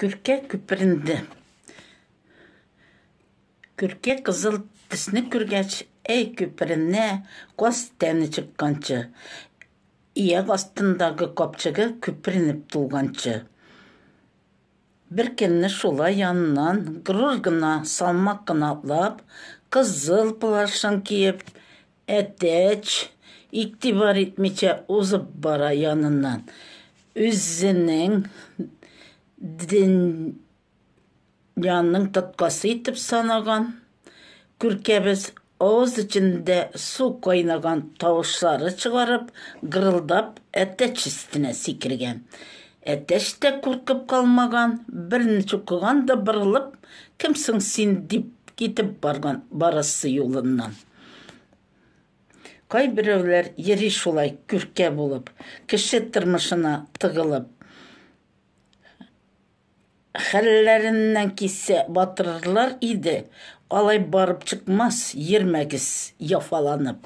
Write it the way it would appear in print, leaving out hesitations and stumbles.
Күрке күпірінді. Күрке қызыл тісіні күргәч, әй күпіріне қос тәні чыққанчы. Ияқ астындағы қапчығы күпірініп тұлғанчы. Bir kenne şola yanından gırırgına salmak atlap, kızıl plaşın kiyip, eteç, iktibar etmeçe uzup bara yanından. Üzünün yanının tatkası itip sanagan, kürkebіз ağız içinde su kaynagan tavuşları çıkarıp, gırıldap eteç üstüne sikirgen. Eteş de korkup kalmagan, birini çokugan da bırılıp, kimsin sen deyip gitip barası yolundan. Kay birevler yeri şolay kürke bulup, kişi tırmışına tıgılıp, hallerinden kisse batırırlar idi, alay barıp çıkmaz, yermegiz yafalanıp.